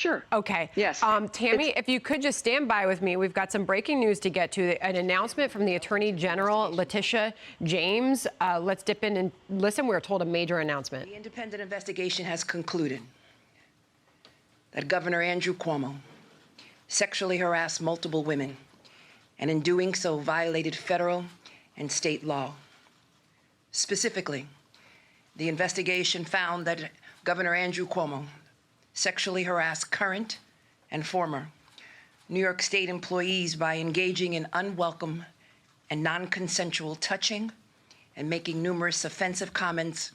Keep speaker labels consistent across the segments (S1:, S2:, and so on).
S1: Sure.
S2: Okay.
S1: Yes.
S2: Tammy, if you could just stand by with me, we've got some breaking news to get to. An announcement from the Attorney General, Letitia James. Let's dip in and listen. We're told a major announcement.
S3: The independent investigation has concluded that Governor Andrew Cuomo sexually harassed multiple women, and in doing so violated federal and state law. Specifically, the investigation found that Governor Andrew Cuomo sexually harassed current and former New York State employees by engaging in unwelcome and non-consensual touching and making numerous offensive comments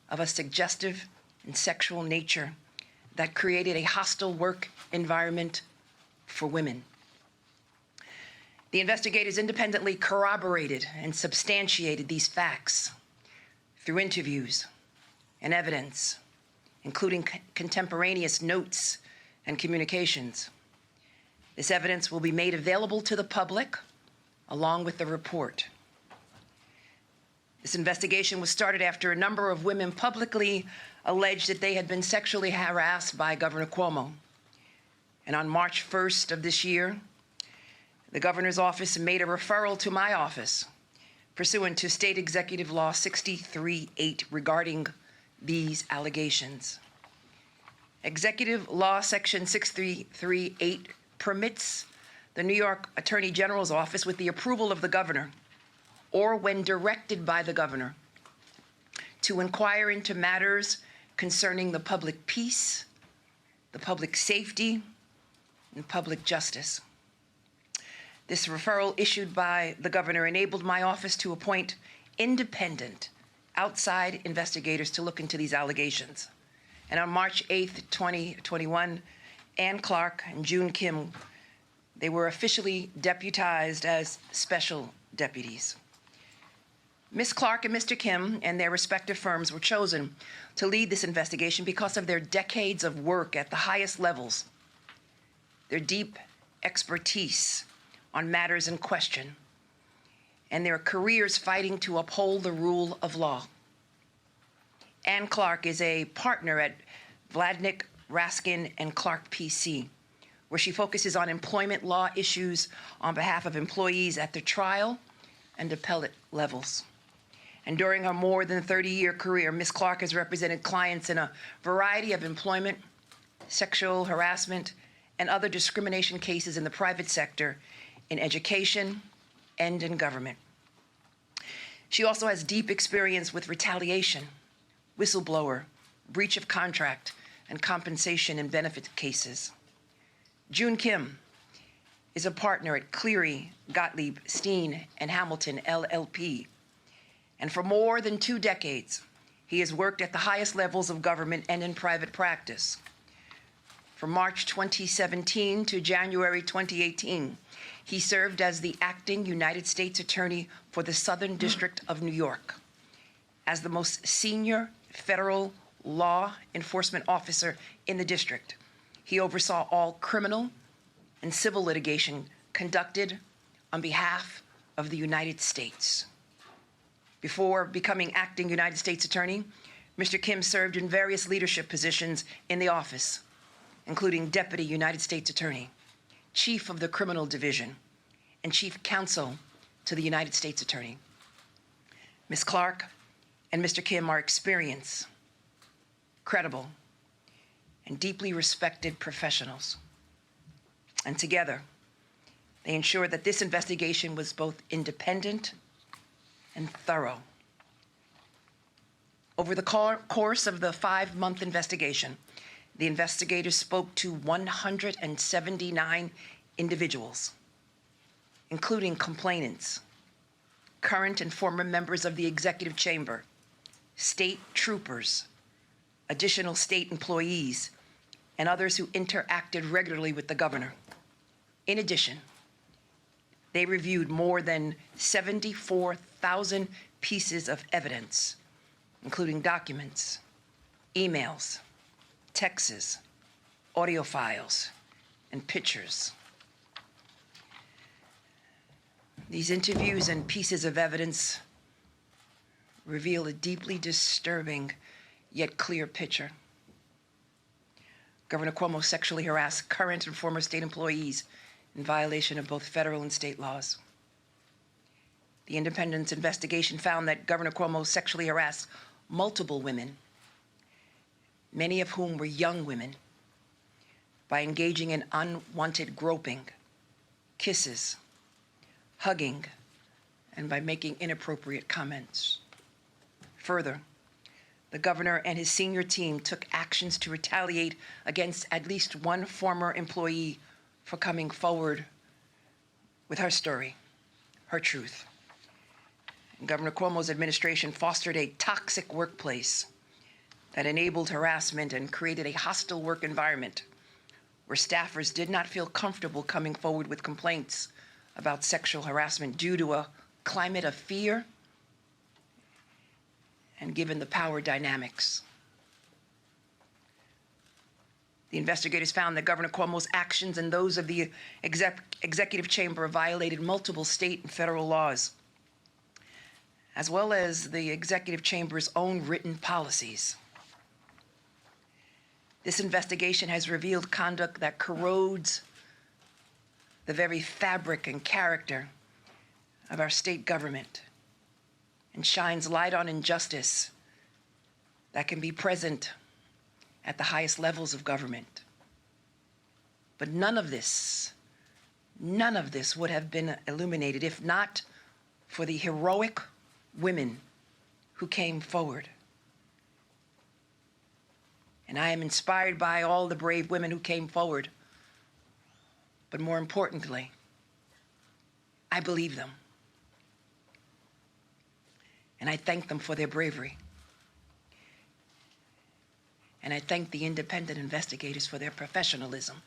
S3: of a suggestive and sexual nature that created a hostile work environment for women. The investigators independently corroborated and substantiated these facts through interviews and evidence, including contemporaneous notes and communications. This evidence will be made available to the public along with the report. This investigation was started after a number of women publicly alleged that they had been sexually harassed by Governor Cuomo. And on March 1st of this year, the governor's office made a referral to my office pursuant to State Executive Law 63-8 regarding these allegations. Executive Law Section 63-8 permits the New York Attorney General's office, with the approval of the governor, or when directed by the governor, to inquire into matters concerning the public peace, the public safety, and public justice. This referral issued by the governor enabled my office to appoint independent, outside investigators to look into these allegations. And on March 8th, 2021, Ann Clark and June Kim, they were officially deputized as special deputies. Ms. Clark and Mr. Kim and their respective firms were chosen to lead this investigation because of their decades of work at the highest levels, their deep expertise on matters in question, and their careers fighting to uphold the rule of law. Ann Clark is a partner at Vladnick, Raskin & Clark PC, where she focuses on employment law issues on behalf of employees at the trial and appellate levels. And during her more than 30-year career, Ms. Clark has represented clients in a variety of employment, sexual harassment, and other discrimination cases in the private sector, in education, and in government. She also has deep experience with retaliation, whistleblower, breach of contract, and compensation and benefit cases. June Kim is a partner at Cleary, Gottlieb, Steen, and Hamilton, LLP. And for more than 2 decades, he has worked at the highest levels of government and in private practice. From March 2017 to January 2018, he served as the acting United States Attorney for the Southern District of New York. As the most senior federal law enforcement officer in the district, he oversaw all criminal and civil litigation conducted on behalf of the United States. Before becoming acting United States Attorney, Mr. Kim served in various leadership positions in the office, including Deputy United States Attorney, Chief of the Criminal Division, and Chief Counsel to the United States Attorney. Ms. Clark and Mr. Kim are experienced, credible, and deeply respected professionals. And together, they ensured that this investigation was both independent and thorough. Over the course of the 5-month investigation, the investigators spoke to 179 individuals, including complainants, current and former members of the executive chamber, state troopers, additional state employees, and others who interacted regularly with the governor. In addition, they reviewed more than 74,000 pieces of evidence, including documents, emails, texts, audio files, and pictures. These interviews and pieces of evidence reveal a deeply disturbing yet clear picture. Governor Cuomo sexually harassed current and former state employees in violation of both federal and state laws. The independent investigation found that Governor Cuomo sexually harassed multiple women, many of whom were young women, by engaging in unwanted groping, kisses, hugging, and by making inappropriate comments. Further, the governor and his senior team took actions to retaliate against at least one former employee for coming forward with her story, her truth. And Governor Cuomo's administration fostered a toxic workplace that enabled harassment and created a hostile work environment where staffers did not feel comfortable coming forward with complaints about sexual harassment due to a climate of fear and given the power dynamics. The investigators found that Governor Cuomo's actions and those of the executive chamber violated multiple state and federal laws, as well as the executive chamber's own written policies. This investigation has revealed conduct that corrodes the very fabric and character of our state government and shines light on injustice that can be present at the highest levels of government. But none of this would have been illuminated if not for the heroic women who came forward. And I am inspired by all the brave women who came forward. But more importantly, I believe them. And I thank them for their bravery. And I thank the independent investigators for their professionalism,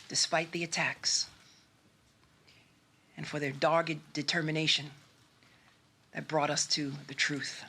S3: despite the attacks, and for their dogged determination that brought us to the truth.